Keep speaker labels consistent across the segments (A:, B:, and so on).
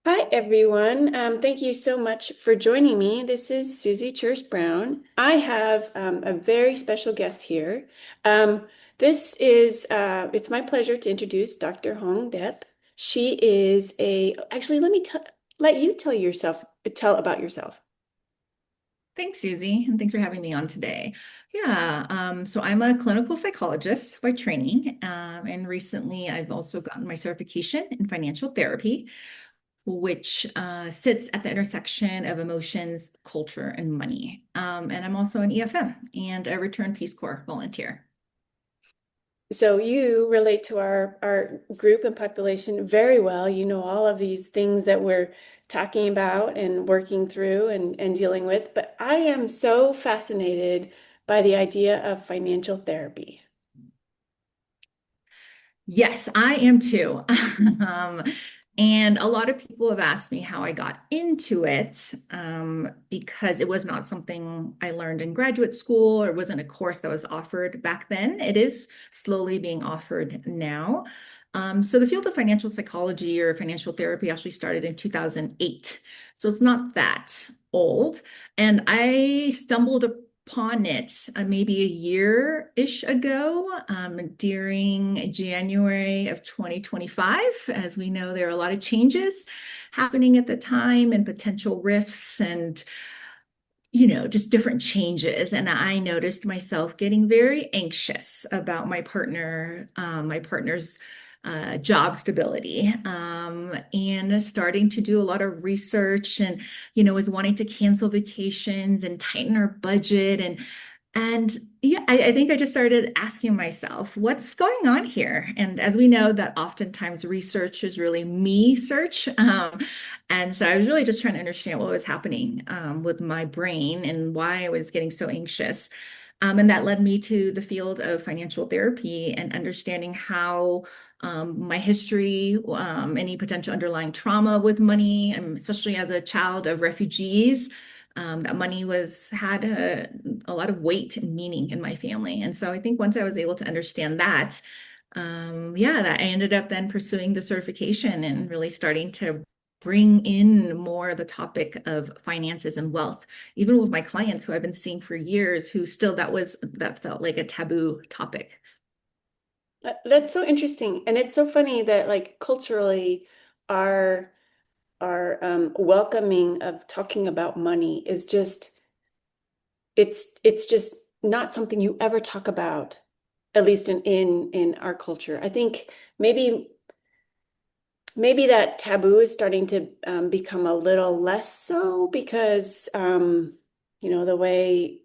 A: Hi, everyone. Thank you so much for joining me. This is Susie Church Brown. I have a very special guest here. Um, it's my pleasure to introduce Dr. Huong Diep. She is actually, let you tell about yourself.
B: Thanks, Susie, and thanks for having me on today. So I'm a clinical psychologist by training, and recently I've also gotten my certification in financial therapy, which sits at the intersection of emotions, culture, and money. And I'm also an EFM and a returned Peace Corps volunteer.
A: So you relate to our group and population very well. You know all of these things that we're talking about and working through and dealing with. But I am so fascinated by the idea of financial therapy.
B: Yes, I am too. Um, and a lot of people have asked me how I got into it because it was not something I learned in graduate school or wasn't a course that was offered back then. It is slowly being offered now. So the field of financial psychology or financial therapy actually started in 2008. So it's not that old. And I stumbled upon it maybe a year-ish ago during January of 2025. As we know, there are a lot of changes happening at the time and potential rifts and just different changes. And I noticed myself getting very anxious about my partner's job stability, and starting to do a lot of research and, was wanting to cancel vacations and tighten our budget. And yeah, I think I just started asking myself, what's going on here? And as we know, that oftentimes research is really me search. And so I was really just trying to understand what was happening with my brain and why I was getting so anxious. And that led me to the field of financial therapy and understanding how my history, any potential underlying trauma with money, especially as a child of refugees, that money had a lot of weight and meaning in my family. And so I think once I was able to understand that, that I ended up then pursuing the certification and really starting to bring in more the topic of finances and wealth, even with my clients who I've been seeing for years, who still that felt like a taboo topic.
A: That's so interesting. And it's so funny that like culturally our our welcoming of talking about money is just it's just not something you ever talk about, at least in our culture. I think maybe that taboo is starting to become a little less so because the way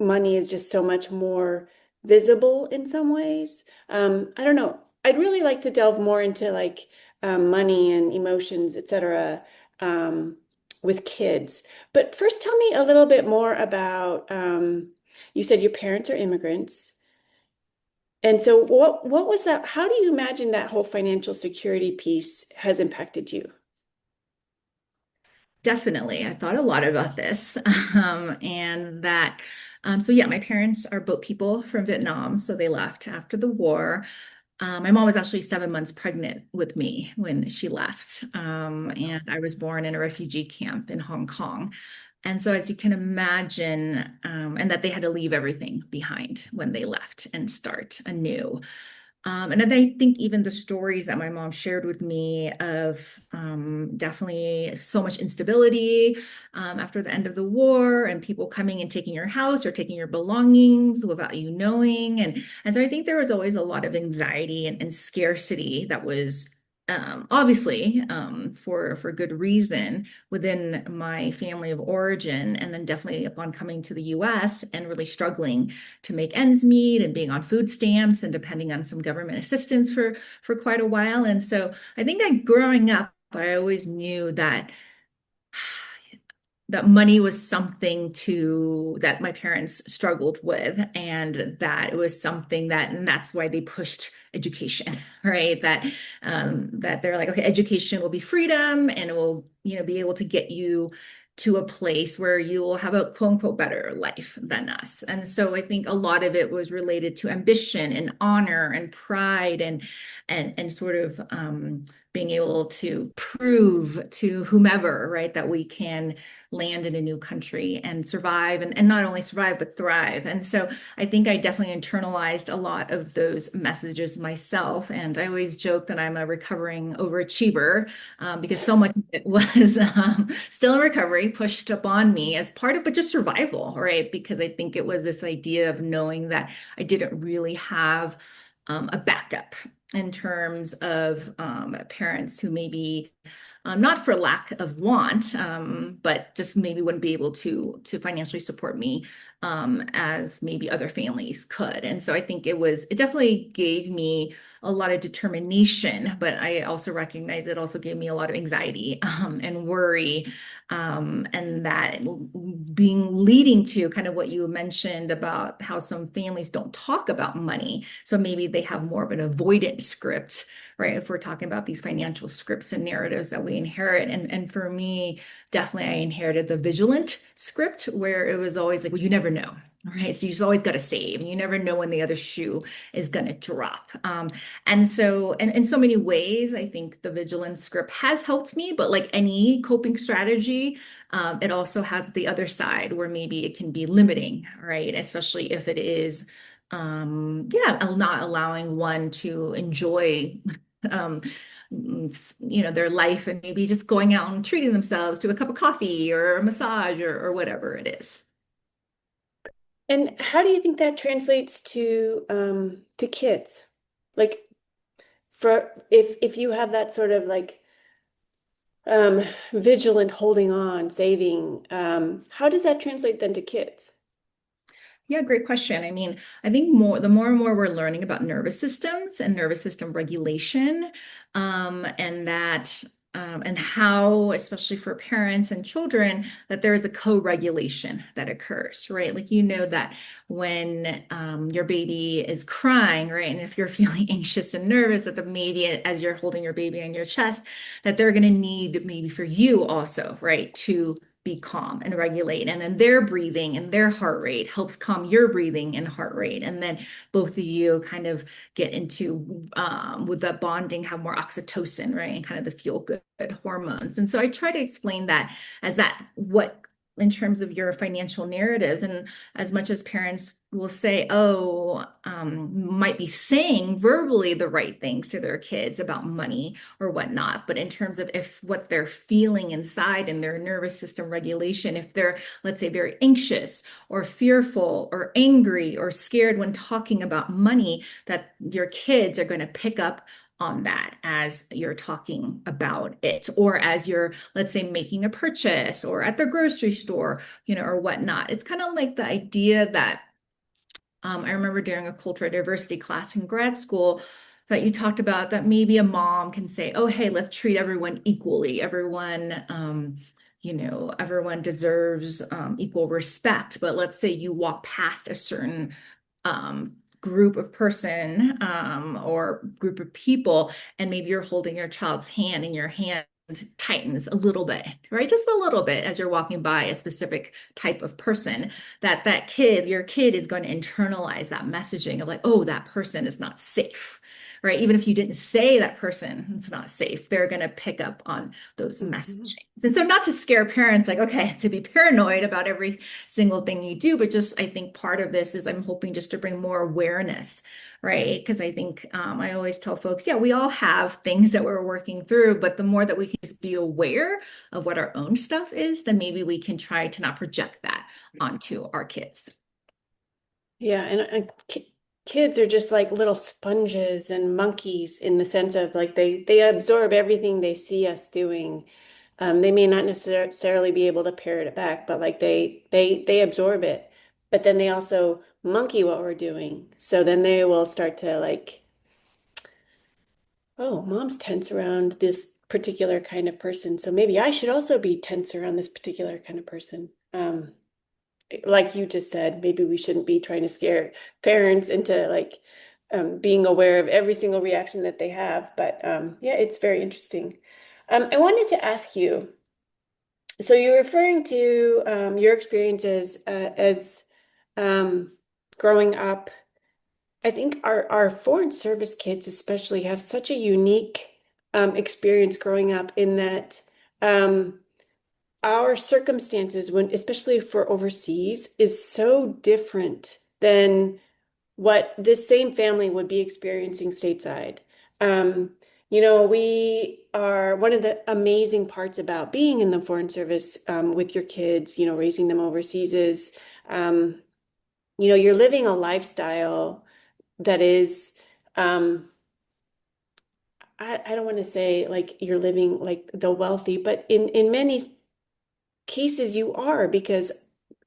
A: money is just so much more visible in some ways. I don't know. I'd really like to delve more into like money and emotions, etc., um, with kids. But first, tell me a little bit more about, you said your parents are immigrants. And so what was that? How do you imagine that whole financial security piece has impacted you?
B: Definitely. I thought a lot about this. And that, so yeah, my parents are boat people from Vietnam. So they left after the war. My mom was actually 7 months pregnant with me when she left. And I was born in a refugee camp in Hong Kong. And so, as you can imagine, and that they had to leave everything behind when they left and start anew. And then I think even the stories that my mom shared with me of definitely so much instability after the end of the war and people coming and taking your house or taking your belongings without you knowing. And so I think there was always a lot of anxiety and scarcity that was obviously for good reason within my family of origin. And then definitely upon coming to the US and really struggling to make ends meet and being on food stamps and depending on some government assistance for quite a while. And so I think that growing up, I always knew that money was something that my parents struggled with, and that it was something and that's why they pushed education, right? That they're like, okay, education will be freedom and it will, be able to get you to a place where you will have a quote unquote better life than us. And so I think a lot of it was related to ambition and honor and pride and sort of being able to prove to whomever, right, that we can land in a new country and survive and not only survive, but thrive. And so I think I definitely internalized a lot of those messages myself. And I always joke that I'm a recovering overachiever because so much of it was still in recovery, pushed upon me as part of, but just survival, right? Because I think it was this idea of knowing that I didn't really have a backup in terms of parents who maybe not for lack of want, but just maybe wouldn't be able to financially support me as maybe other families could. And so I think it definitely gave me a lot of determination, but I also recognize it also gave me a lot of anxiety and worry, and that being leading to kind of what you mentioned about how some families don't talk about money. So maybe they have more of an avoidant script, right? If we're talking about these financial scripts and narratives that we inherit. And for me, definitely I inherited the vigilant script where it was always like, well, you never know. Right. So you just always got to save and you never know when the other shoe is going to drop. And so, and in so many ways, I think the vigilance script has helped me, but like any coping strategy, it also has the other side where maybe it can be limiting, right? Especially if it is, yeah, not allowing one to enjoy, um, their life and maybe just going out and treating themselves to a cup of coffee or a massage or whatever it is.
A: And how do you think that translates to kids? Like for if you have that sort of like vigilant holding on, saving, how does that translate then to kids?
B: Yeah, great question. I mean, I think the more and more we're learning about nervous systems and nervous system regulation, and that and how, especially for parents and children, that there is a co-regulation that occurs, right? Like you know that when your baby is crying, right, and if you're feeling anxious and nervous, that the maybe as you're holding your baby on your chest, that they're going to need maybe for you also, right, to be calm and regulate. And then their breathing and their heart rate helps calm your breathing and heart rate. And then both of you kind of get into, with that bonding, have more oxytocin, right? And kind of the feel good hormones. And so I try to explain that as that what in terms of your financial narratives. And as much as parents will say, oh, might be saying verbally the right things to their kids about money or whatnot. But in terms of if what they're feeling inside and their nervous system regulation, if they're, let's say, very anxious or fearful or angry or scared when talking about money, that your kids are going to pick up on that as you're talking about it, or as you're, let's say, making a purchase or at the grocery store, or whatnot. It's kind of like the idea that I remember during a cultural diversity class in grad school that you talked about that maybe a mom can say, oh, hey, let's treat everyone equally. Everyone deserves equal respect. But let's say you walk past a certain group of person or group of people, and maybe you're holding your child's hand and your hand tightens a little bit, right? Just a little bit as you're walking by a specific type of person, your kid is going to internalize that messaging of like, oh, that person is not safe, right? Even if you didn't say that person is not safe, they're going to pick up on those
A: Mhm.
B: messaging. And so not to scare parents like, okay, to be paranoid about every single thing you do, but just I think part of this is I'm hoping just to bring more awareness, right? Because I think I always tell folks, yeah, we all have things that we're working through, but the more that we can just be aware of what our own stuff is, then maybe we can try to not project that onto our kids.
A: Yeah, and kids are just like little sponges and monkeys in the sense of like they absorb everything they see us doing. They may not necessarily be able to parrot it back, but like they absorb it. But then they also monkey what we're doing. So then they will start to like, oh, mom's tense around this particular kind of person, so maybe I should also be tense around this particular kind of person. Like you just said, maybe we shouldn't be trying to scare parents into like being aware of every single reaction that they have. But yeah, it's very interesting. I wanted to ask you, so you're referring to your experiences as um, growing up. I think our foreign service kids especially have such a unique experience growing up in that um, our circumstances, when especially for overseas, is so different than what this same family would be experiencing stateside. Um, we are one of the amazing parts about being in the Foreign Service with your kids, raising them overseas is, um, you're living a lifestyle that is, um, I don't want to say like you're living like the wealthy, but in many cases you are because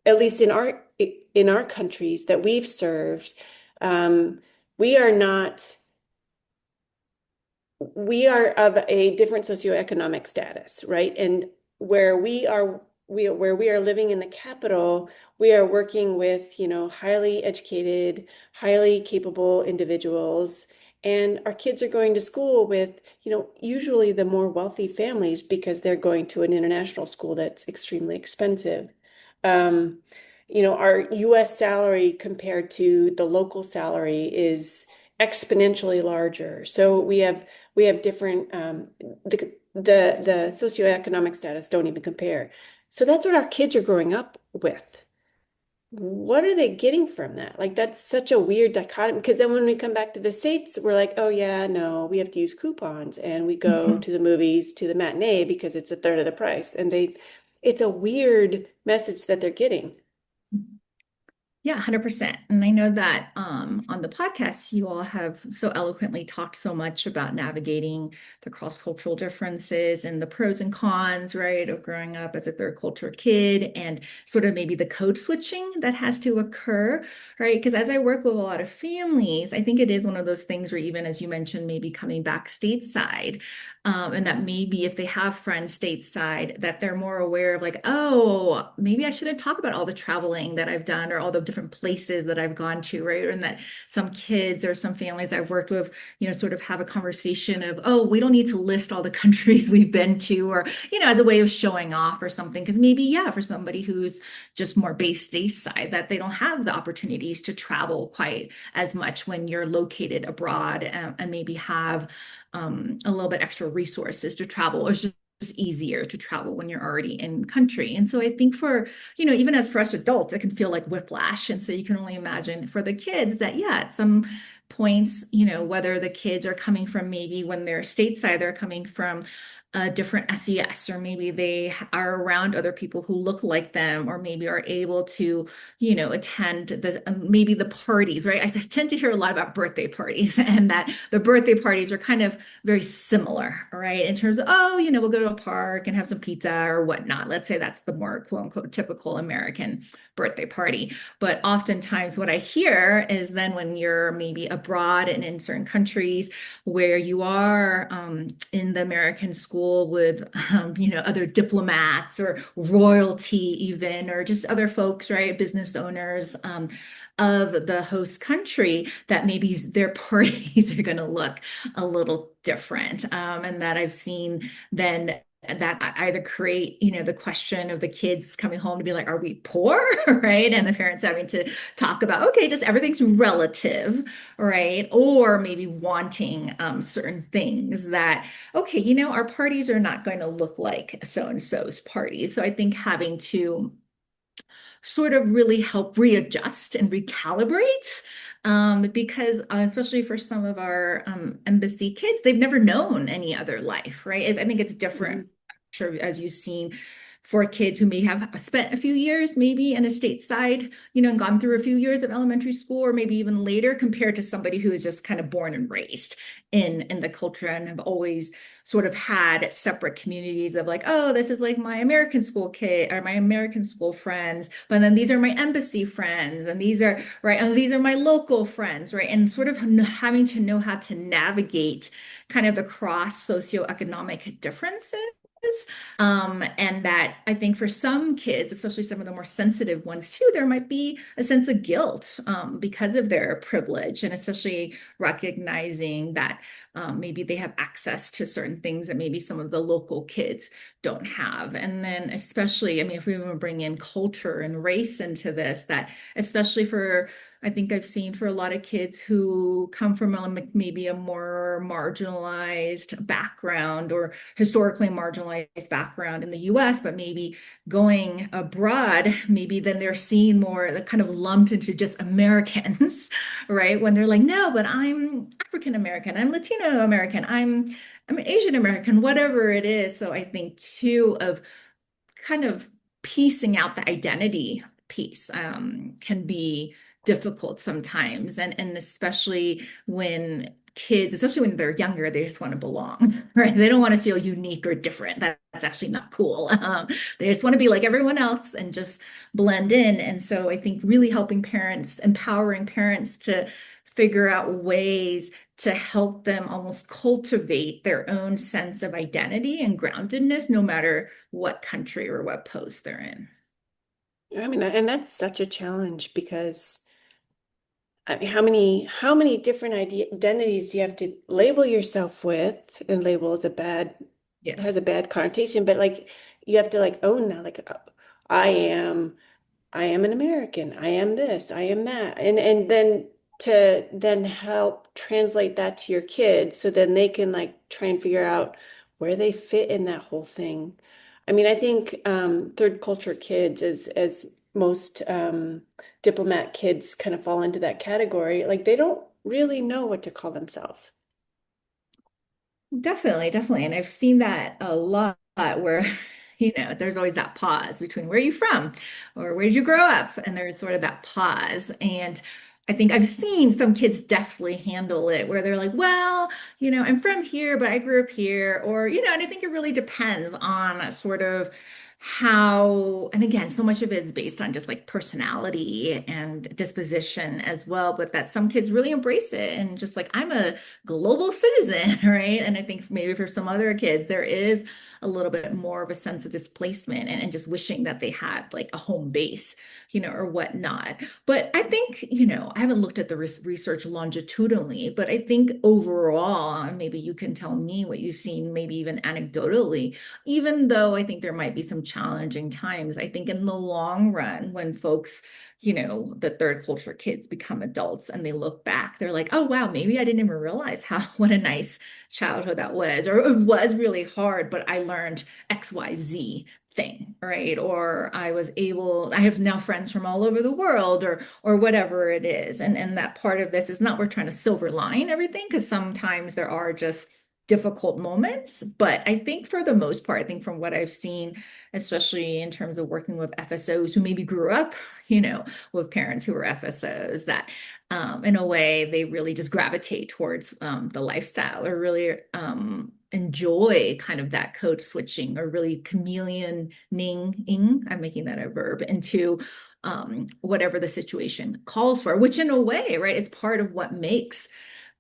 A: at least in our countries that we've served, we are not we are of a different socioeconomic status, right? And where we are living in the capital, we are working with, highly educated, highly capable individuals. And our kids are going to school with, usually the more wealthy families because they're going to an international school that's extremely expensive. Um, our US salary compared to the local salary is exponentially larger. So we have different the socioeconomic status don't even compare. So that's what our kids are growing up with. What are they getting from that? Like that's such a weird dichotomy because then when we come back to the States, we're like, oh yeah, no, we have to use coupons and we go to the movies to the matinee because it's a third of the price. And it's a weird message that they're getting.
B: Yeah, 100%. And I know that on the podcast, you all have so eloquently talked so much about navigating the cross-cultural differences and the pros and cons, right, of growing up as a third culture kid and sort of maybe the code switching that has to occur, right? Because as I work with a lot of families, I think it is one of those things where even as you mentioned, maybe coming back stateside, and that maybe if they have friends stateside, that they're more aware of like, oh, maybe I shouldn't talk about all the traveling that I've done or all the different places that I've gone to, right? And that some kids or some families I've worked with, sort of have a conversation of, oh, we don't need to list all the countries we've been to, or, as a way of showing off or something. Because maybe, yeah, for somebody who's just more based stateside, that they don't have the opportunities to travel quite as much when you're located abroad and maybe have a little bit extra resources to travel or just easier to travel when you're already in country. And so I think for, even as for us adults, it can feel like whiplash. And so you can only imagine for the kids that, yeah, at some points, whether the kids are coming from maybe when they're stateside, they're coming from a different SES, or maybe they are around other people who look like them, or maybe are able to, attend maybe the parties, right? I tend to hear a lot about birthday parties and that the birthday parties are kind of very similar, right? In terms of, oh, we'll go to a park and have some pizza or whatnot. Let's say that's the more quote unquote typical American birthday party. But oftentimes what I hear is then when you're maybe abroad and in certain countries where you are in the American school with, other diplomats or royalty even, or just other folks, right? Business owners. Of the host country, that maybe their parties are going to look a little different. And that I've seen then that either create, the question of the kids coming home to be like, are we poor? Right. And the parents having to talk about, okay, just everything's relative, right? Or maybe wanting certain things that, okay, our parties are not going to look like so and so's parties. So I think having to sort of really help readjust and recalibrate. Because especially for some of our embassy kids, they've never known any other life, right? I think it's different,
A: Mhm.
B: sure, as you've seen for kids who may have spent a few years maybe in a stateside, and gone through a few years of elementary school or maybe even later compared to somebody who is just kind of born and raised in the culture and have always sort of had separate communities of like, oh, this is like my American school kid or my American school friends, but then these are my embassy friends, and these are right, and these are my local friends, right? And sort of having to know how to navigate kind of the cross socioeconomic differences. And that I think for some kids, especially some of the more sensitive ones too, there might be a sense of guilt because of their privilege, and especially recognizing that maybe they have access to certain things that maybe some of the local kids don't have. And then, especially, I mean, if we want to bring in culture and race into this, that especially for I think I've seen for a lot of kids who come from maybe a more marginalized background or historically marginalized background in the US, but maybe going abroad, maybe then they're seen more kind of lumped into just Americans, right? When they're like, no, but I'm African American, I'm Latino American, I'm Asian American, whatever it is. So I think too of kind of piecing out the identity piece can be difficult sometimes, and especially when kids, especially when they're younger, they just want to belong, right? They don't want to feel unique or different. That's actually not cool. They just want to be like everyone else and just blend in. And so I think really helping parents, empowering parents to figure out ways to help them almost cultivate their own sense of identity and groundedness, no matter what country or what post they're in.
A: I mean, and that's such a challenge because I mean, how many different identities do you have to label yourself with? And label is a bad
B: Yeah.
A: has a bad connotation, but like you have to like own that. Like I am. I am an American. I am this. I am that. And then to then help translate that to your kids so then they can like try and figure out where they fit in that whole thing. I mean, I think third culture kids as most diplomat kids kind of fall into that category. Like they don't really know what to call themselves.
B: Definitely, definitely. And I've seen that a lot where, there's always that pause between where are you from or where did you grow up? And there's sort of that pause. And I think I've seen some kids definitely handle it where they're like, well, I'm from here, but I grew up here. Or, and I think it really depends on sort of how, and again, so much of it is based on just like personality and disposition as well, but that some kids really embrace it and just like, I'm a global citizen, right? And I think maybe for some other kids, there is a little bit more of a sense of displacement and just wishing that they had like a home base, or whatnot. But I think, I haven't looked at the research longitudinally, but I think overall, maybe you can tell me what you've seen, maybe even anecdotally, even though I think there might be some challenging times, I think in the long run, when folks, the third culture kids become adults and they look back, they're like, oh, wow, maybe I didn't even realize how, what a nice childhood that was, or it was really hard, but I learned XYZ thing, right? Or I have now friends from all over the world or whatever it is. And that part of this is not we're trying to silver line everything because sometimes there are just difficult moments. But I think for the most part, I think from what I've seen, especially in terms of working with FSOs who maybe grew up, with parents who were FSOs, that in a way they really just gravitate towards the lifestyle or really enjoy kind of that code switching or really chameleoning, I'm making that a verb, into whatever the situation calls for, which in a way, right, is part of what makes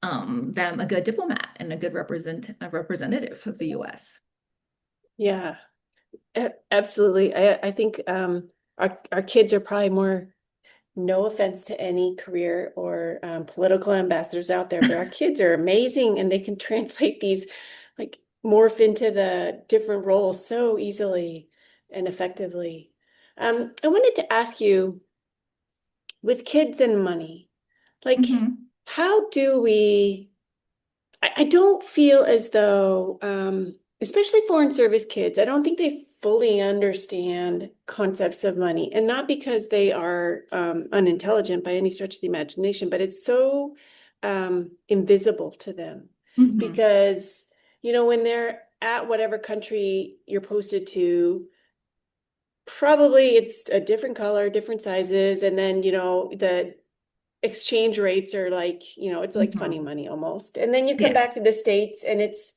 B: them a good diplomat and a good representative of the US.
A: Yeah, absolutely. I think our kids are probably more, no offense to any career or political ambassadors out there, but our kids are amazing and they can translate these, like morph into the different roles so easily and effectively. I wanted to ask you, with kids and money, like
B: Mhm.
A: how do we I don't feel as though, especially foreign service kids, I don't think they fully understand concepts of money. And not because they are unintelligent by any stretch of the imagination, but it's so invisible to them.
B: Mhm.
A: Because, when they're at whatever country you're posted to, probably it's a different color, different sizes, and then, the exchange rates are like, it's like funny
B: Mhm.
A: money almost. And then you come
B: Yeah.
A: back to the States and it's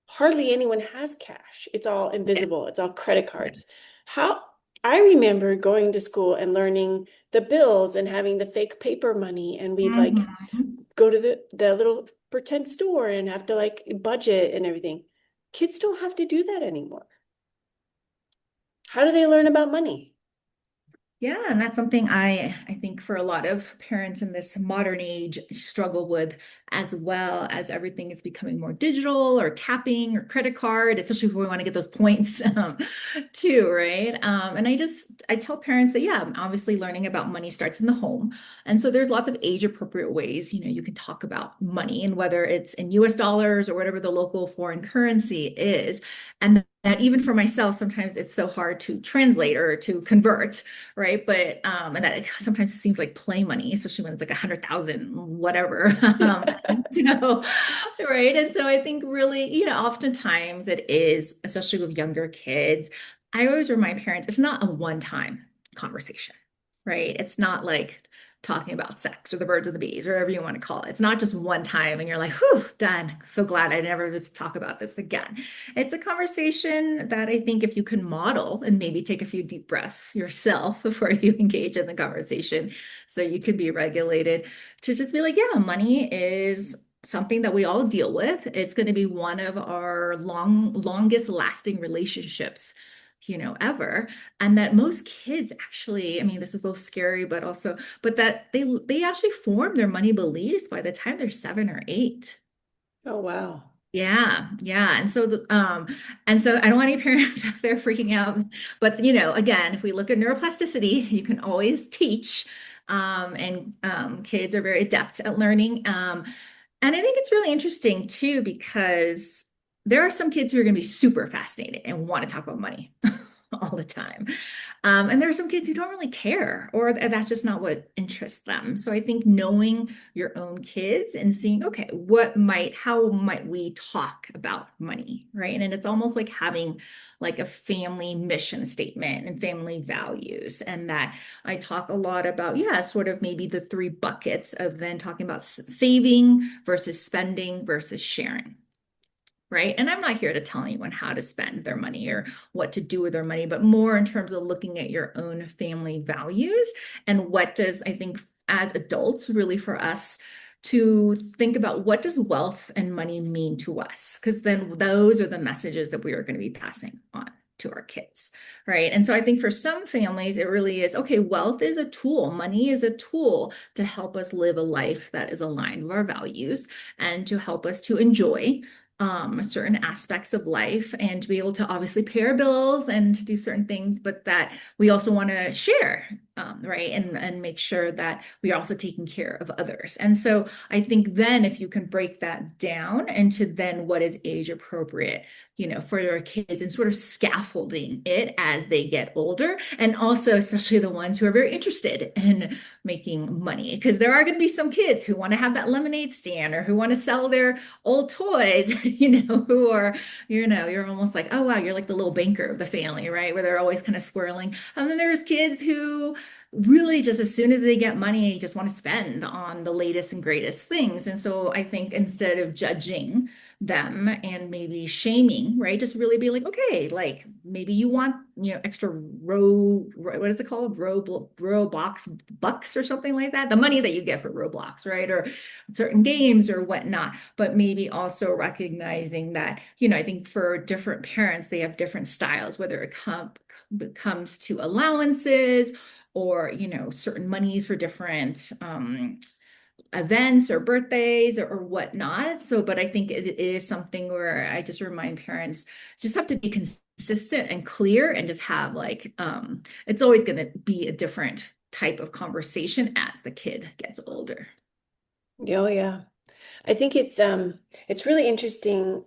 A: hardly anyone has cash. It's all
B: Yeah.
A: invisible. It's all credit
B: Yeah.
A: cards. How I remember going to school and learning the bills and having the fake paper money, and we'd like
B: Mhm.
A: go to the little pretend store and have to like budget and everything. Kids don't have to do that anymore. How do they learn about money?
B: Yeah, and that's something I think for a lot of parents in this modern age struggle with, as well as everything is becoming more digital or tapping or credit card, especially if we want to get those points too, right? And I tell parents that yeah, obviously learning about money starts in the home. And so there's lots of age appropriate ways, you can talk about money and whether it's in US dollars or whatever the local foreign currency is. And that even for myself, sometimes it's so hard to translate or to convert, right? But and that sometimes it seems like play money, especially when it's like 100,000, whatever. So, right. And so I think really, oftentimes it is, especially with younger kids. I always remind parents it's not a one-time conversation, right? It's not like talking about sex or the birds and the bees or whatever you want to call it. It's not just one time and you're like, whew, done. So glad I never just talk about this again. It's a conversation that I think if you can model and maybe take a few deep breaths yourself before you engage in the conversation so you can be regulated to just be like, yeah, money is something that we all deal with. It's going to be one of our longest lasting relationships, ever. And that most kids actually, I mean, this is both scary, but that they actually form their money beliefs by the time they're 7 or 8.
A: Oh, wow.
B: Yeah, yeah. And so I don't want any parents out there freaking out. But again, if we look at neuroplasticity, you can always teach. And kids are very adept at learning. And I think it's really interesting too, because there are some kids who are going to be super fascinated and want to talk about money all the time. And there are some kids who don't really care, or that's just not what interests them. So I think knowing your own kids and seeing, okay, how might we talk about money, right? And it's almost like having like a family mission statement and family values. And that I talk a lot about, yeah, sort of maybe the three buckets of then talking about saving versus spending versus sharing, right? And I'm not here to tell anyone how to spend their money or what to do with their money, but more in terms of looking at your own family values and what does, I think, as adults, really for us to think about what does wealth and money mean to us? Because then those are the messages that we are going to be passing on to our kids, right? And so I think for some families, it really is okay, wealth is a tool, money is a tool to help us live a life that is aligned with our values and to help us to enjoy certain aspects of life and to be able to obviously pay our bills and to do certain things, but that we also want to share, right? And make sure that we are also taking care of others. And so I think then if you can break that down into then what is age appropriate, for your kids and sort of scaffolding it as they get older, and also especially the ones who are very interested in making money, because there are going to be some kids who want to have that lemonade stand or who want to sell their old toys, who are, you're almost like, oh, wow, you're like the little banker of the family, right? Where they're always kind of swirling. And then there's kids who really just as soon as they get money, just want to spend on the latest and greatest things. And so I think instead of judging them and maybe shaming, right? Just really be like, okay, like maybe you want, extra what is it called? Roblox bucks or something like that. The money that you get for Roblox, right? Or certain games or whatnot, but maybe also recognizing that, I think for different parents, they have different styles, whether comes to allowances or, certain monies for different events or birthdays or whatnot. So, but I think it is something where I just remind parents just have to be consistent and clear and just have like, it's always going to be a different type of conversation as the kid gets older.
A: Oh, yeah. I think it's really interesting.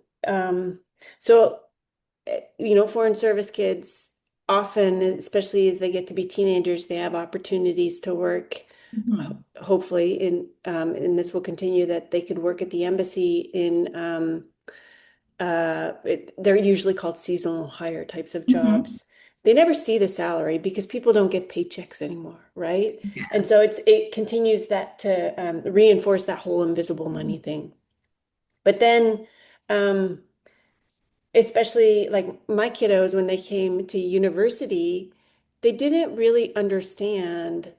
A: So foreign service kids often, especially as they get to be teenagers, they have opportunities to work,
B: Mhm.
A: hopefully, and this will continue, that they could work at the embassy in they're usually called seasonal hire types of
B: Mhm.
A: jobs. They never see the salary because people don't get paychecks anymore, right?
B: Yeah.
A: And so it continues that to reinforce that whole invisible money thing. But then, um, especially like my kiddos, when they came to university, they didn't really understand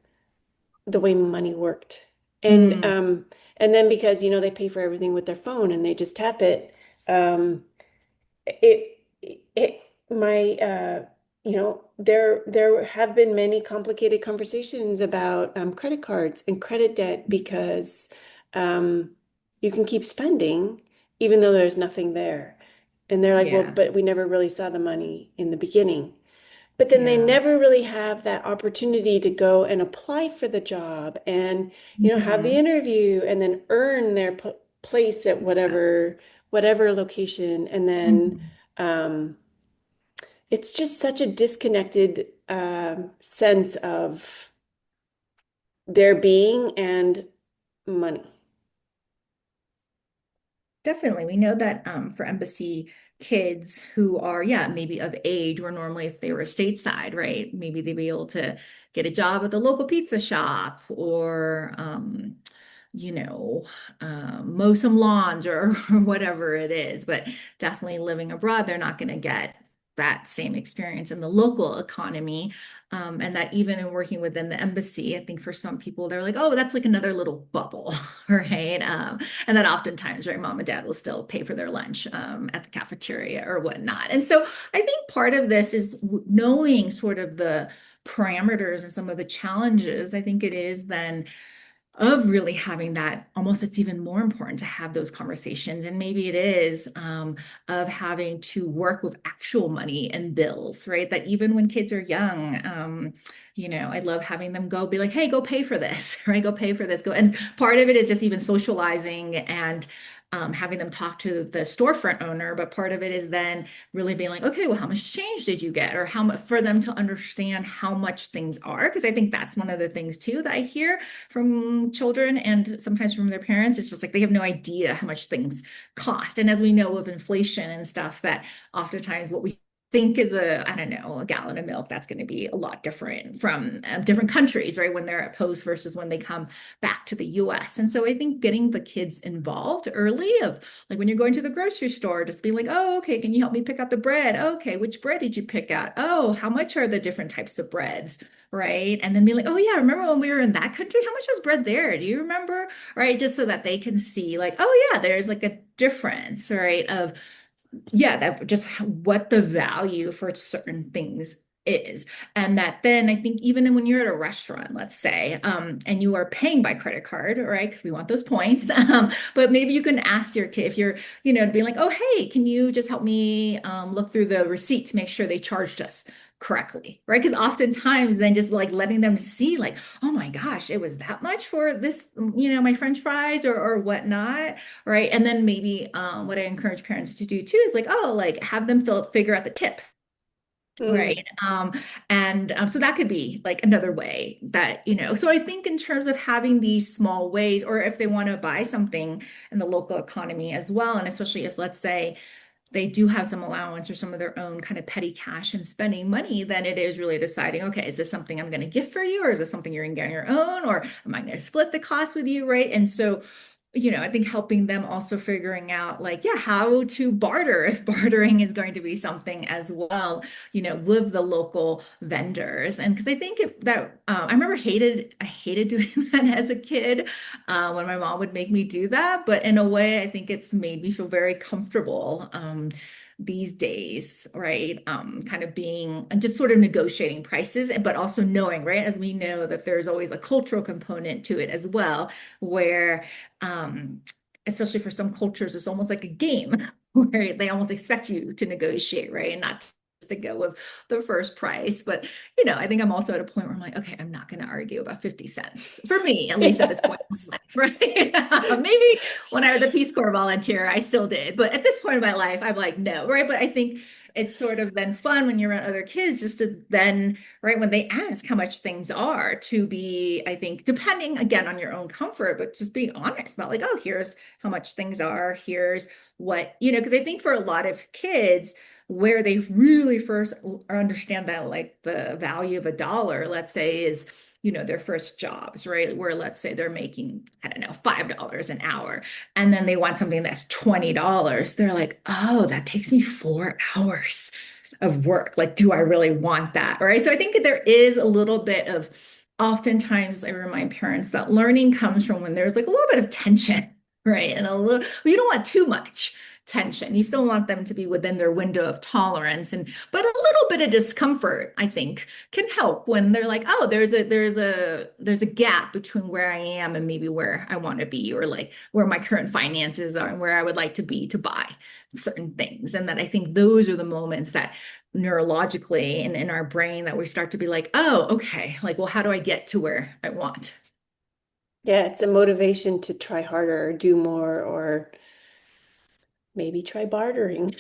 A: the way money worked. And
B: Mm.
A: um, and then because they pay for everything with their phone and they just tap it, it my there have been many complicated conversations about credit cards and credit debt because um, you can keep spending even though there's nothing there. And they're like, well,
B: Yeah.
A: but we never really saw the money in the beginning. But then they
B: Yeah.
A: never really have that opportunity to go and apply for the job and, have the
B: Mhm.
A: interview and then earn their p place at
B: Yeah.
A: whatever location. And then
B: Mhm.
A: um, it's just such a disconnected sense of their being and money.
B: Definitely. We know that for embassy kids who are, yeah, maybe of age, or normally if they were stateside, right, maybe they'd be able to get a job at the local pizza shop or, you know, mow some lawns or whatever it is. But definitely living abroad, they're not going to get that same experience in the local economy. And that even in working within the embassy, I think for some people, they're like, oh, that's like another little bubble, right? And then oftentimes, right, mom and dad will still pay for their lunch at the cafeteria or whatnot. And so I think part of this is knowing sort of the parameters and some of the challenges. I think it is then of really having that almost it's even more important to have those conversations and maybe it is of having to work with actual money and bills, right, that even when kids are young, I love having them go be like, hey, go pay for this right, go pay for this, go. And part of it is just even socializing and having them talk to the storefront owner, but part of it is then really being like, okay, well, how much change did you get, or how much, for them to understand how much things are, because I think that's one of the things too that I hear from children and sometimes from their parents. It's just like they have no idea how much things cost. And as we know with inflation and stuff, that oftentimes what we think is I don't know, a gallon of milk, that's going to be a lot different from different countries, right? When they're at post versus when they come back to the US. And so I think getting the kids involved early of like when you're going to the grocery store, just be like, oh, okay, can you help me pick out the bread? Okay, which bread did you pick out? Oh, how much are the different types of breads? Right. And then be like, oh, yeah, remember when we were in that country? How much was bread there? Do you remember? Right. Just so that they can see, like, oh, yeah, there's like a difference, right? Of, yeah, that just what the value for certain things is. And that then I think even when you're at a restaurant, let's say, and you are paying by credit card, right? Because we want those points. But maybe you can ask your kid if you're, being like, oh, hey, can you just help me look through the receipt to make sure they charged us correctly, right? Because oftentimes then just like letting them see, like, oh my gosh, it was that much for this, my French fries or whatnot, right? And then maybe what I encourage parents to do too is like, oh, like have them figure out the tip.
A: Mm.
B: Right. And so that could be like another way that, so I think in terms of having these small ways, or if they want to buy something in the local economy as well, and especially if, let's say, they do have some allowance or some of their own kind of petty cash and spending money, then it is really deciding, okay, is this something I'm going to gift for you, or is this something you're going to get on your own, or am I going to split the cost with you, right? And so, I think helping them also figuring out like, yeah, how to barter if bartering is going to be something as well, with the local vendors. And because I think I remember I hated doing that as a kid when my mom would make me do that. But in a way, I think it's made me feel very comfortable these days, right? Kind of being and just sort of negotiating prices, but also knowing, right? As we know that there's always a cultural component to it as well, where um, especially for some cultures, it's almost like a game where they almost expect you to negotiate, right? And not just to go with the first price. But, I think I'm also at a point where I'm like, okay, I'm not going to argue about 50 cents for me, at least at this point in life, right? Maybe when I was a Peace Corps volunteer, I still did. But at this point in my life, I'm like, no, right? But I think it's sort of then fun when you're around other kids just to then, right, when they ask how much things are, to be, I think, depending again on your own comfort, but just being honest about like, oh, here's how much things are, here's what, because I think for a lot of kids, where they really first understand that like the value of a dollar, let's say, is their first jobs, right? Where let's say they're making, I don't know, $5 an hour, and then they want something that's $20. They're like, oh, that takes me 4 hours of work. Like, do I really want that? Right. So I think that there is a little bit of, oftentimes I remind parents that learning comes from when there's like a little bit of tension, right? And a little, well, you don't want too much tension. You still want them to be within their window of tolerance, and but a little bit of discomfort, I think, can help when they're like, oh, there's a gap between where I am and maybe where I want to be, or like where my current finances are and where I would like to be to buy certain things. And that I think those are the moments that neurologically and in our brain that we start to be like, oh, okay, like, well, how do I get to where I want?
A: Yeah, it's a motivation to try harder or do more or maybe try bartering.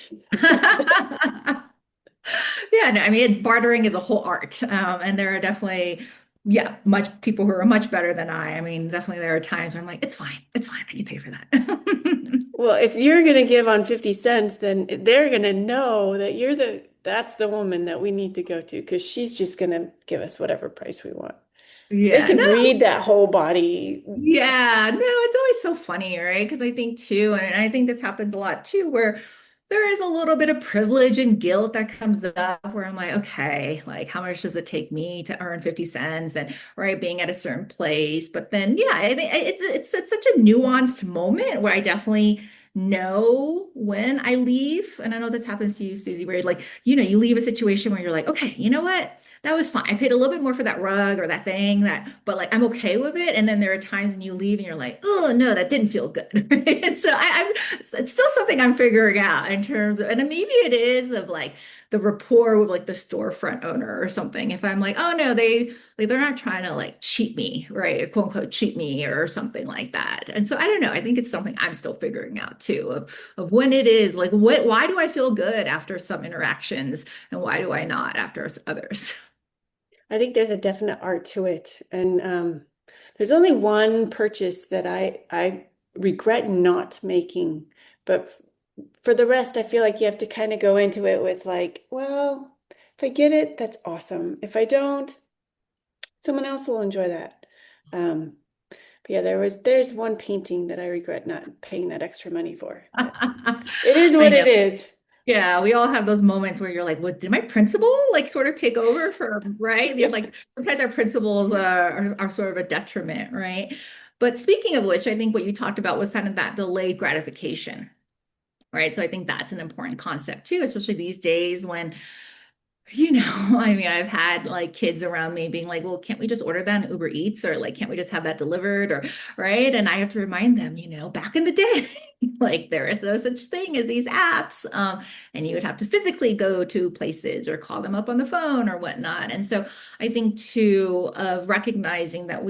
B: Yeah, no, I mean, bartering is a whole art. And there are definitely, yeah, much people who are much better than I. I mean, definitely there are times where I'm like, it's fine, I can pay for that.
A: Well, if you're going to give on 50 cents, then they're going to know that that's the woman that we need to go to because she's just going to give us whatever price we want. They
B: Yeah,
A: can
B: no,
A: read that whole body.
B: yeah, no, it's always so funny, right? Because I think too, and I think this happens a lot too, where there is a little bit of privilege and guilt that comes up where I'm like, okay, like how much does it take me to earn 50 cents and right being at a certain place? But then yeah, I think it's such a nuanced moment where I definitely know when I leave. And I know this happens to you, Susie, where like, you leave a situation where you're like, okay, you know what? That was fine. I paid a little bit more for that rug or that thing but like I'm okay with it. And then there are times when you leave and you're like, oh no, that didn't feel good. Right? And so it's still something I'm figuring out in terms of, and maybe it is of like the rapport with like the storefront owner or something. If I'm like, oh no, they're not trying to like cheat me, right? Quote unquote cheat me or something like that. And so I don't know. I think it's something I'm still figuring out too of when it is like why do I feel good after some interactions and why do I not after others?
A: I think there's a definite art to it. And there's only one purchase that I regret not making. But for the rest, I feel like you have to kind of go into it with like, well, if I get it, that's awesome. If I don't, someone else will enjoy that. Um, but yeah, there's one painting that I regret not paying that extra money for, but it is
B: I
A: what
B: know.
A: it is.
B: Yeah, we all have those moments where you're like, "What did my principal like sort of take over for?" Right? You're like, sometimes our principles are sort of a detriment, right? But speaking of which, I think what you talked about was kind of that delayed gratification, right? So I think that's an important concept too, especially these days when I mean, I've had like kids around me being like, well, can't we just order that in Uber Eats or like, can't we just have that delivered or right? And I have to remind them, back in the day, like there is no such thing as these apps. And you would have to physically go to places or call them up on the phone or whatnot. And so I think too, of recognizing that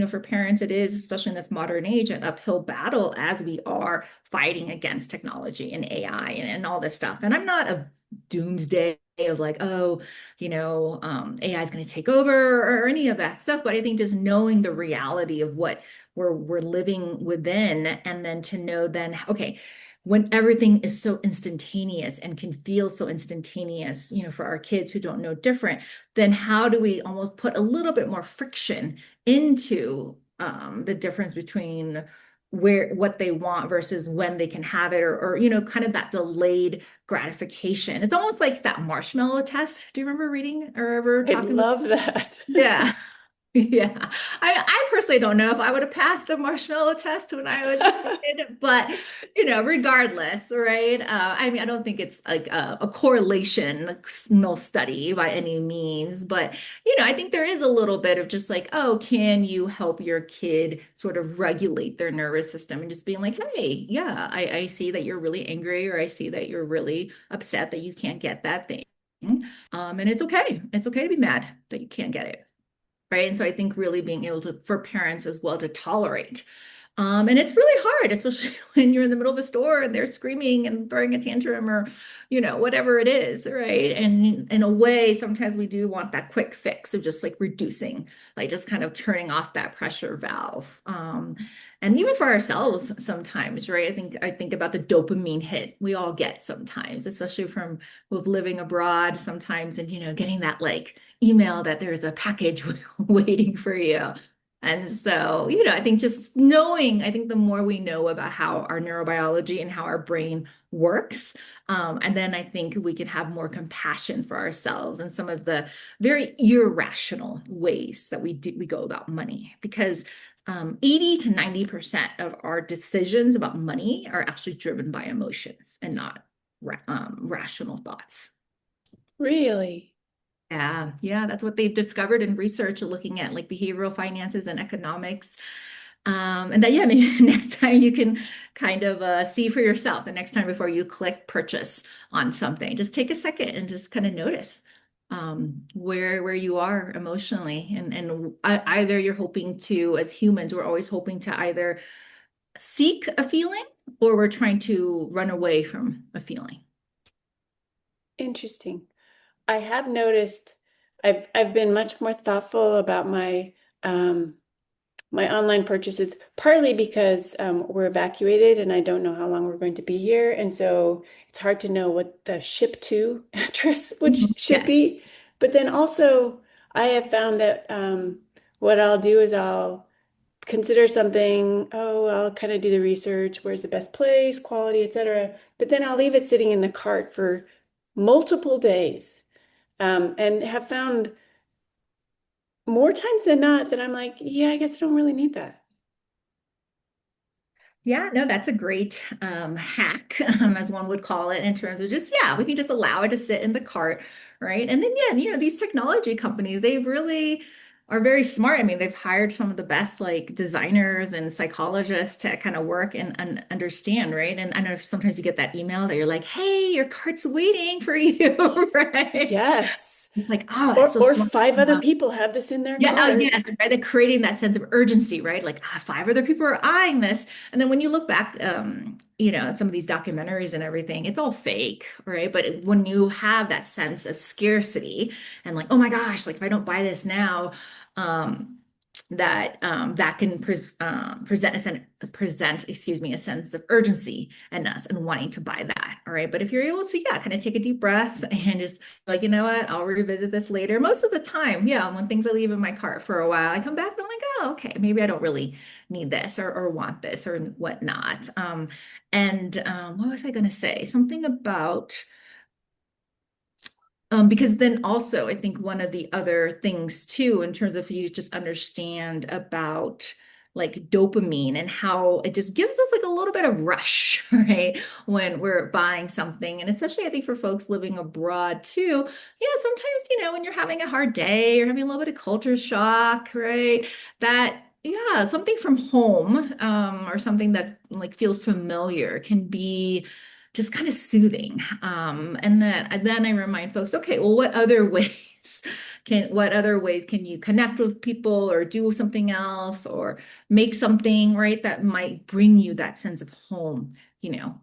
B: for parents, it is, especially in this modern age, an uphill battle as we are fighting against technology and AI and all this stuff. And I'm not a doomsday of like, oh, AI is going to take over or any of that stuff. But I think just knowing the reality of what we're living within, and then to know then, okay, when everything is so instantaneous and can feel so instantaneous, for our kids who don't know different, then how do we almost put a little bit more friction into the difference between what they want versus when they can have it or kind of that delayed gratification. It's almost like that marshmallow test. Do you remember reading or ever
A: I
B: talking with?
A: love that.
B: Yeah. Yeah. I personally don't know if I would have passed the marshmallow test when I was a kid, but regardless, right? I mean, I don't think it's like a correlational study by any means, but I think there is a little bit of just like, oh, can you help your kid sort of regulate their nervous system and just being like, hey, yeah, I see that you're really angry, or I see that you're really upset that you can't get that thing. And it's okay. It's okay to be mad that you can't get it. Right. And so I think really being able to, for parents as well, to tolerate. And it's really hard, especially when you're in the middle of a store and they're screaming and throwing a tantrum or, whatever it is. Right. And in a way, sometimes we do want that quick fix of just like reducing, like just kind of turning off that pressure valve. And even for ourselves sometimes, right? I think about the dopamine hit we all get sometimes, especially from with living abroad sometimes and, getting that like email that there's a package waiting for you. And so, I think just knowing, I think the more we know about how our neurobiology and how our brain works, and then I think we can have more compassion for ourselves and some of the very irrational ways that we go about money. Because 80 to 90% of our decisions about money are actually driven by emotions and not rational thoughts.
A: Really
B: Yeah, yeah, that's what they've discovered in research looking at like behavioral finances and economics. And then, yeah, maybe next time you can kind of see for yourself the next time before you click purchase on something, just take a second and just kind of notice where you are emotionally. And either you're hoping to, as humans, we're always hoping to either seek a feeling or we're trying to run away from a feeling.
A: interesting. I have noticed I've been much more thoughtful about um my online purchases, partly because we're evacuated and I don't know how long we're going to be here, and so it's hard to know what the ship to address
B: Mhm.
A: should
B: Yes.
A: be. But then also, I have found that what I'll do is I'll consider something. Oh, I'll kind of do the research. Where's the best place, quality, etc. But then I'll leave it sitting in the cart for multiple days, and have found more times than not that I'm like, yeah, I guess I don't really need that.
B: Yeah, no, that's a great hack, as one would call it, in terms of just, yeah, we can just allow it to sit in the cart, right? And then, yeah, these technology companies, they really are very smart. I mean, they've hired some of the best like designers and psychologists to kind of work and understand, right? And I know sometimes you get that email that you're like, hey, your cart's waiting for you, right?
A: Yes.
B: It's like, oh, that's
A: Or
B: so
A: or
B: smart.
A: five other people have this in their
B: Yeah, oh
A: cart.
B: yes, right. They're creating that sense of urgency, right? Like five other people are eyeing this, and then when you look back, at some of these documentaries and everything, it's all fake, right? But when you have that sense of scarcity and like, oh my gosh, like if I don't buy this now, um, that can excuse me, a sense of urgency in us and wanting to buy that. All right, but if you're able to, yeah, kind of take a deep breath and just like, you know what, I'll revisit this later. Most of the time, yeah, when things I leave in my cart for a while, I come back and I'm like, oh, okay, maybe I don't really need this or want this or whatnot. And what was I going to say? Something about because then also, I think one of the other things too, in terms of you just understand about like dopamine and how it just gives us like a little bit of rush, right? When we're buying something. And especially I think for folks living abroad too, yeah, sometimes, when you're having a hard day or having a little bit of culture shock, right? That yeah, something from home, or something that like feels familiar can be just kind of soothing. And then I remind folks, okay, well, what other ways can you connect with people or do something else or make something, right, that might bring you that sense of home,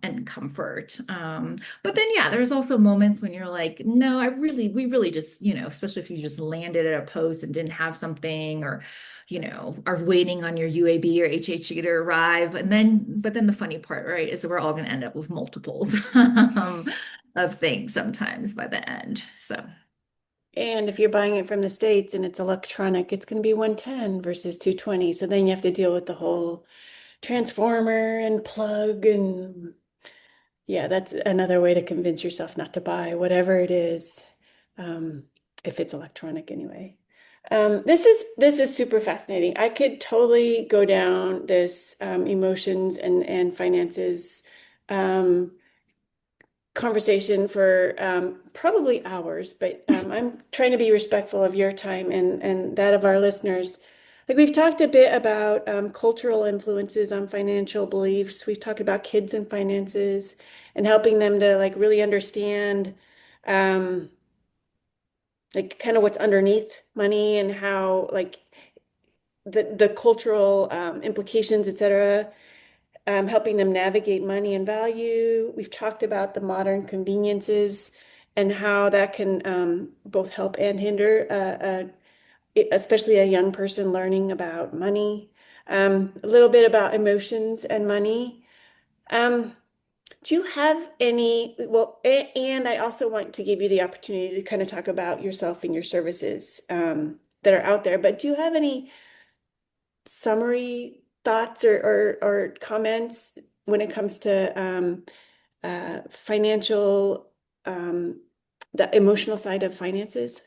B: and comfort. But then yeah, there's also moments when you're like, no, we really just, especially if you just landed at a post and didn't have something or are waiting on your UAB or HHG to arrive. But then the funny part, right, is that we're all going to end up with multiples of things sometimes by the end. So,
A: And if you're buying it from the States and it's electronic, it's going to be 110 versus 220. So then you have to deal with the whole transformer and plug, and yeah, that's another way to convince yourself not to buy whatever it is, um, if it's electronic anyway. This is super fascinating. I could totally go down this emotions and finances um, conversation for probably hours, but I'm trying to be respectful of your time and that of our listeners. Like we've talked a bit about cultural influences on financial beliefs. We've talked about kids and finances and helping them to like really understand um, like kind of what's underneath money and how like the cultural implications, et cetera, helping them navigate money and value. We've talked about the modern conveniences and how that can both help and hinder, especially a young person learning about money. A little bit about emotions and money. Um, do you have any, well, and I also want to give you the opportunity to kind of talk about yourself and your services that are out there, but do you have any summary thoughts or comments when it comes to financial, um, the emotional side of finances?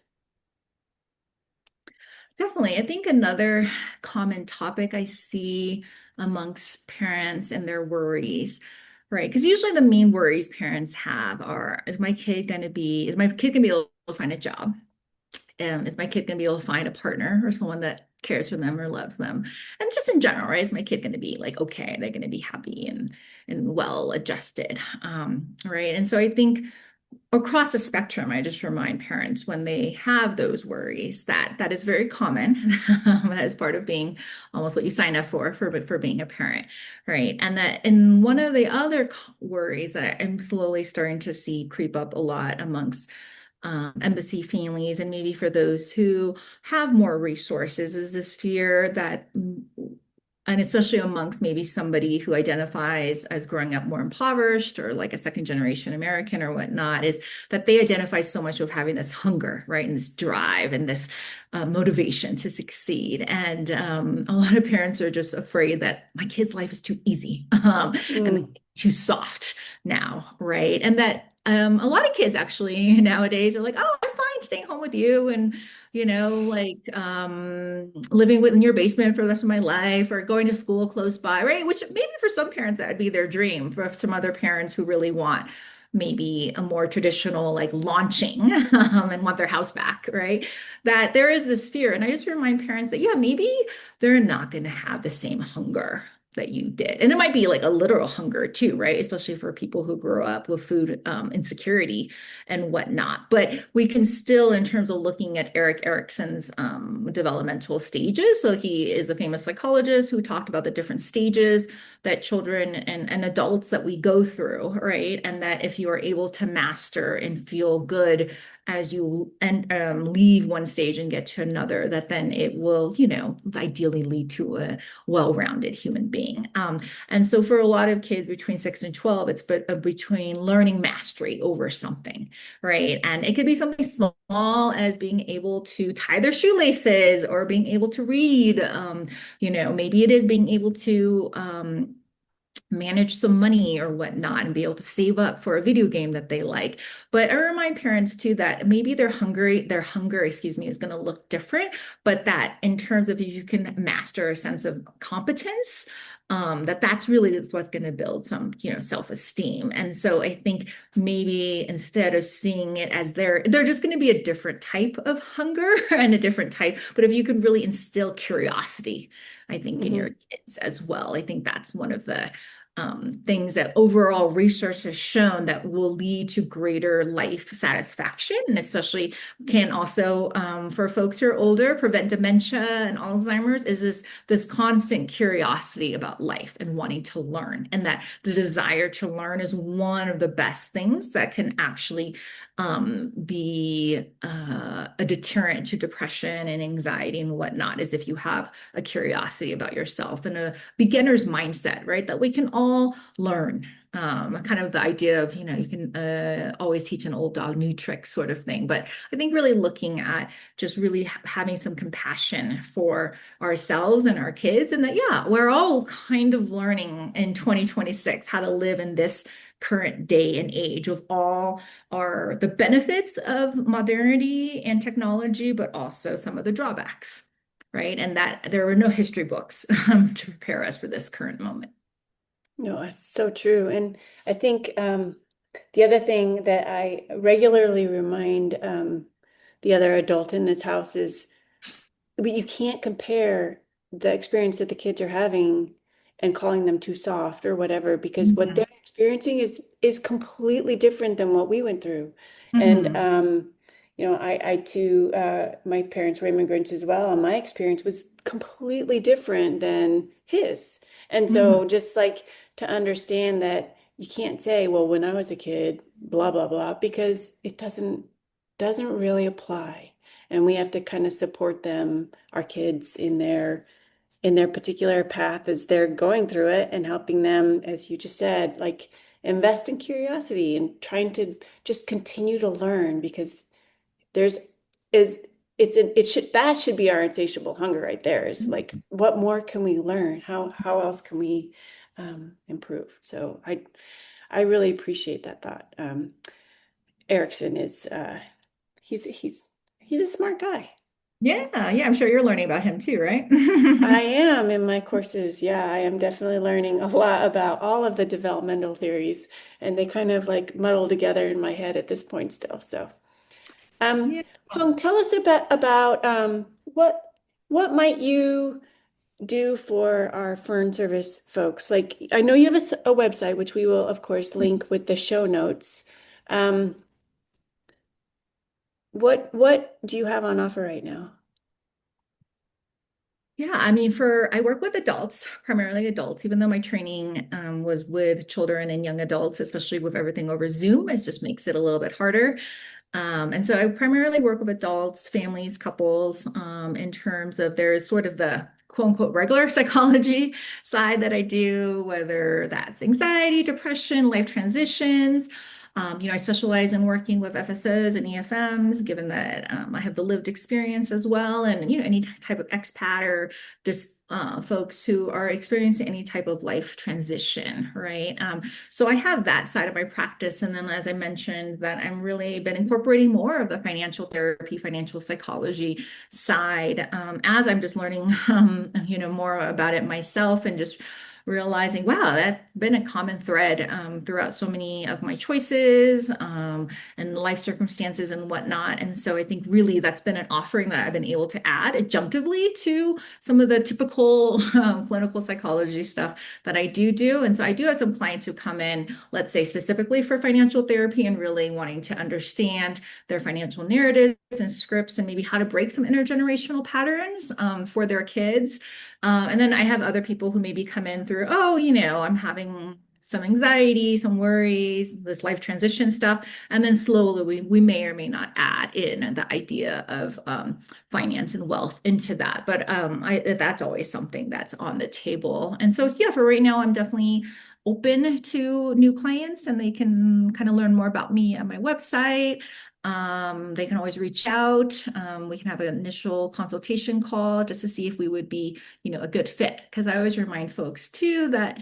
B: Definitely. I think another common topic I see amongst parents and their worries, right? Because usually the main worries parents have are, is my kid gonna be able to find a job? Is my kid gonna be able to find a partner or someone that cares for them or loves them? And just in general, right? Is my kid gonna be like, okay, they're gonna be happy and well adjusted? Right. And so I think across the spectrum, I just remind parents when they have those worries that that is very common as part of being almost what you sign up for being a parent, right? And that in one of the other worries that I'm slowly starting to see creep up a lot amongst embassy families and maybe for those who have more resources is this fear that and especially amongst maybe somebody who identifies as growing up more impoverished or like a second generation American or whatnot, is that they identify so much with having this hunger, right? And this drive and this motivation to succeed. And a lot of parents are just afraid that my kid's life is too easy and
A: Mm,
B: too soft now, right? And that a lot of kids actually nowadays are like, oh, I'm fine staying home with you and like living within your basement for the rest of my life or going to school close by, right? Which maybe for some parents that would be their dream. For some other parents who really want maybe a more traditional like launching and want their house back, right? That there is this fear. And I just remind parents that, yeah, maybe they're not going to have the same hunger that you did. And it might be like a literal hunger too, right? Especially for people who grew up with food insecurity and whatnot. But we can still, in terms of looking at Erik Erikson's developmental stages, so he is a famous psychologist who talked about the different stages that children and adults that we go through, right? And that if you are able to master and feel good as you and leave one stage and get to another, that then it will, ideally lead to a well-rounded human being. And so for a lot of kids between 6 and 12, it's between learning mastery over something, right? And it could be something small as being able to tie their shoelaces or being able to read. Maybe it is being able to manage some money or whatnot and be able to save up for a video game that they like. But I remind parents too that maybe their hunger, excuse me, is going to look different, but that in terms of if you can master a sense of competence, that's really what's going to build some, self-esteem. And so I think maybe instead of seeing it as they're just going to be a different type of hunger and a different type, but if you can really instill curiosity, I think in your
A: mhm.
B: kids as well, I think that's one of the things that overall research has shown that will lead to greater life satisfaction, and especially can also, for folks who are older, prevent dementia and Alzheimer's, is this constant curiosity about life and wanting to learn, and that the desire to learn is one of the best things that can actually be a deterrent to depression and anxiety and whatnot, is if you have a curiosity about yourself and a beginner's mindset, right? That we can all learn. Kind of the idea of, you can always teach an old dog new tricks sort of thing. But I think really looking at just really having some compassion for ourselves and our kids, and that, yeah, we're all kind of learning in 2026 how to live in this current day and age of all are the benefits of modernity and technology, but also some of the drawbacks, right? And that there were no history books to prepare us for this current moment.
A: No, it's so true. And I think the other thing that I regularly remind the other adult in this house is, but you can't compare the experience that the kids are having and calling them too soft or whatever, because what they're
B: Mhm.
A: experiencing is completely different than what we went through. And
B: Mhm.
A: I too, my parents were immigrants as well, and my experience was completely different than his. And
B: Mhm.
A: so just like to understand that you can't say, well, when I was a kid, blah, blah, blah, because it doesn't really apply. And we have to kind of support them, our kids, in their particular path as they're going through it, and helping them, as you just said, like invest in curiosity and trying to just continue to learn, because there's is it should that should be our insatiable hunger right there, is like, what more can we learn? How else can we improve? So I really appreciate that thought. Erickson is he's he's he's a smart guy.
B: Yeah, yeah, I'm sure you're learning about him too, right?
A: I am in my courses. Yeah, I am definitely learning a lot about all of the developmental theories, and they kind of like muddle together in my head at this point still. So, um,
B: Yeah.
A: Hong, tell us about what might you do for our Fern Service folks? Like, I know you have a website, which we will, of course, link with the show notes. Um, what do you have on offer right now?
B: Yeah, I mean, I work with adults, primarily adults, even though my training was with children and young adults, especially with everything over Zoom, it just makes it a little bit harder. And so I primarily work with adults, families, couples, in terms of there's sort of the quote unquote regular psychology side that I do, whether that's anxiety, depression, life transitions. I specialize in working with FSOs and EFMs, given that I have the lived experience as well, and any type of expat or just folks who are experiencing any type of life transition, right? So I have that side of my practice. And then, as I mentioned, that I'm really been incorporating more of the financial therapy, financial psychology side as I'm just learning, more about it myself and just realizing, wow, that's been a common thread throughout so many of my choices and life circumstances and whatnot. And so I think really that's been an offering that I've been able to add adjunctively to some of the typical clinical psychology stuff that I do. And so I do have some clients who come in, let's say specifically for financial therapy and really wanting to understand their financial narratives and scripts and maybe how to break some intergenerational patterns for their kids. And then I have other people who maybe come in through, oh, I'm having some anxiety, some worries, this life transition stuff. And then slowly we may or may not add in the idea of finance and wealth into that. But that's always something that's on the table. And so, yeah, for right now, I'm definitely open to new clients and they can kind of learn more about me on my website. They can always reach out. We can have an initial consultation call just to see if we would be, a good fit. Because I always remind folks too that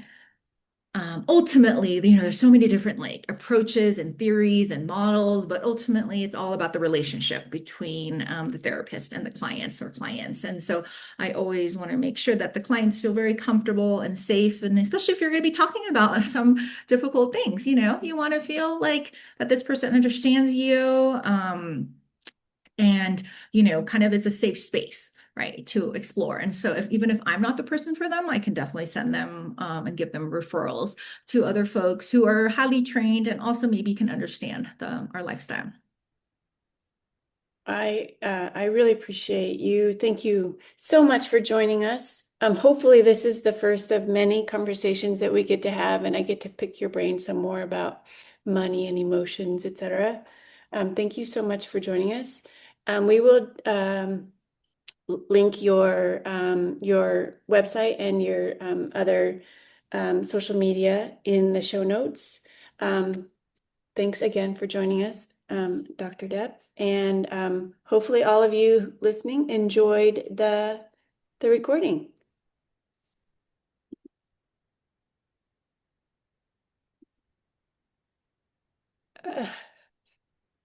B: ultimately, there's so many different like approaches and theories and models, but ultimately it's all about the relationship between the therapist and the clients or clients. And so I always want to make sure that the clients feel very comfortable and safe. And especially if you're going to be talking about some difficult things, you want to feel like that this person understands you. And kind of is a safe space, right, to explore. And so even if I'm not the person for them, I can definitely send them and give them referrals to other folks who are highly trained and also maybe can understand our lifestyle.
A: I really appreciate you. Thank you so much for joining us. Hopefully this is the first of many conversations that we get to have, and I get to pick your brain some more about money and emotions, etc. Thank you so much for joining us. We will link your website and your other social media in the show notes. Um, Thanks again for joining us, Dr. Depp. And hopefully all of you listening enjoyed the recording.